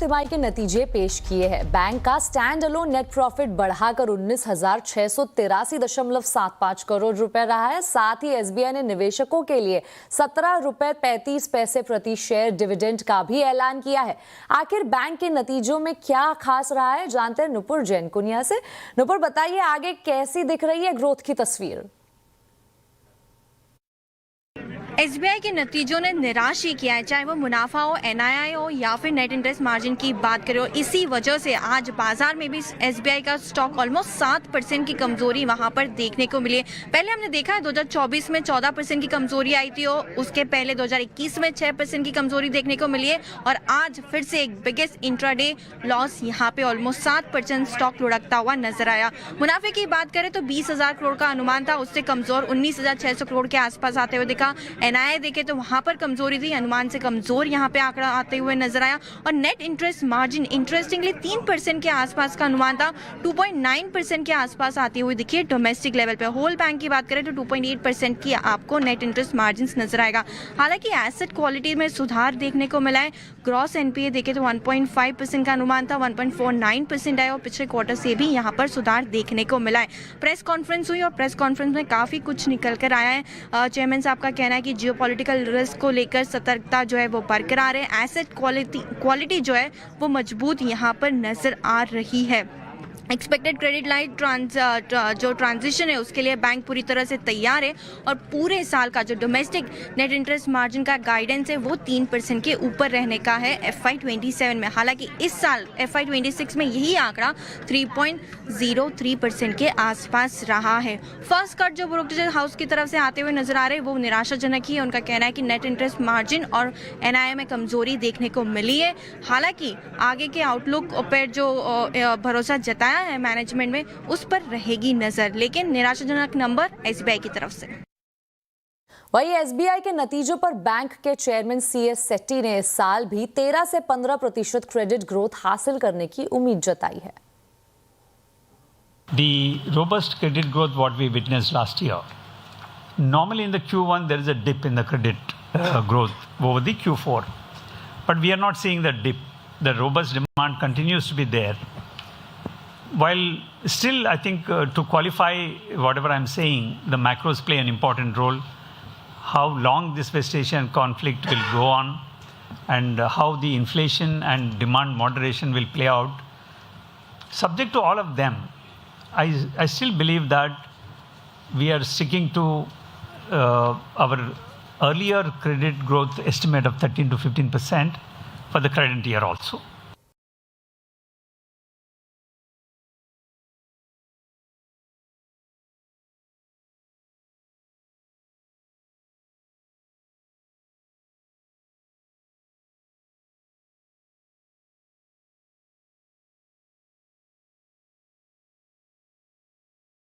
तिमाही के नतीजे पेश किए हैं। बैंक का स्टैंड अलोन नेट प्रॉफिट बढ़ाकर 19,683.75 करोड़ रुपए रहा है। साथ ही एसबीआई ने निवेशकों के लिए 17 रुपए 35 पैसे प्रति शेयर डिविडेंड का भी ऐलान किया है। आखिर बैंक के नतीजों में क्या खास रहा है, जानते हैं नुपुर जैन कुनिया से। नुपुर, बताइए आगे कैसी दिख रही है ग्रोथ की तस्वीर? एसबीआई के नतीजों ने निराश ही किया है, चाहे वो मुनाफा हो, एनआईआई हो या फिर नेट इंटरेस्ट मार्जिन की बात करें। इसी वजह से आज बाजार में भी एसबीआई का स्टॉक ऑलमोस्ट 7% की कमजोरी वहां पर देखने को मिली है। पहले हमने देखा है 2024 में 14% की कमजोरी आई थी और उसके पहले 2021 में 6% की कमजोरी देखने को मिली है और आज फिर से एक बिगेस्ट इंट्राडे लॉस यहाँ पे ऑलमोस्ट 7% स्टॉक लुढ़कता हुआ नजर आया। मुनाफे की बात करें तो 20,000 करोड़ का अनुमान था, उससे कमजोर 19,600 करोड़ के आसपास आते हुए दिखा। एनआईआई देखे तो वहां पर कमजोरी थी, अनुमान से कमजोर यहां पे आंकड़ा आते हुए नजर आया। और नेट इंटरेस्ट मार्जिन इंटरेस्टिंगली 3% के आसपास का अनुमान था, 2.9% के आसपास आती हुई दिखी डोमेस्टिक लेवल पे। होल बैंक की बात करें तो 2.8% की आपको नेट इंटरेस्ट मार्जिन नजर आएगा। हालांकि एसेट क्वालिटी में सुधार देखने को मिला है। ग्रॉस एनपीए देखे तो 1.5% का अनुमान था, 1.49% आया और पिछले क्वार्टर से भी यहाँ पर सुधार देखने को मिला है। प्रेस कॉन्फ्रेंस हुई और प्रेस कॉन्फ्रेंस में काफी कुछ निकल कर आया है। चेयरमैन साहब का कहना है कि जियोपॉलिटिकल रिस्क को लेकर सतर्कता जो है वो बरकरार है। एसेट क्वालिटी जो है वो मजबूत यहाँ पर नजर आ रही है। एक्सपेक्टेड क्रेडिट लाइन जो ट्रांजिशन है उसके लिए बैंक पूरी तरह से तैयार है और पूरे साल का जो डोमेस्टिक नेट इंटरेस्ट मार्जिन का गाइडेंस है वो 3% के ऊपर रहने का है FY27 में। हालांकि इस साल FY26 में यही आंकड़ा 3.03% के आसपास रहा है। फर्स्ट कट जो ब्रोकरेज हाउस की तरफ से आते हुए नजर आ रहे हैं वो निराशाजनक ही है। उनका कहना है कि नेट इंटरेस्ट मार्जिन और एनआईआई में कमजोरी देखने को मिली है। हालांकि आगे के आउटलुक पर जो भरोसा जताया है मैनेजमेंट में उस पर रहेगी नजर, लेकिन निराशाजनक नंबर एसबीआई की तरफ से। वही एसबीआई के नतीजों पर बैंक के चेयरमैन CS सेट्टी ने इस साल भी 13 से 15% क्रेडिट ग्रोथ हासिल करने की उम्मीद जताई है। The robust credit growth what we witnessed last year. Normally in the Q1 there is a dip in the credit growth over the Q4, but we are not seeing the dip. The robust demand continues to be there. While still, I think to qualify whatever I'm saying, the macros play an important role. How long this West Asian conflict will go on and how the inflation and demand moderation will play out. Subject to all of them, I still believe that we are sticking to our earlier credit growth estimate of 13 to 15% for the current year also.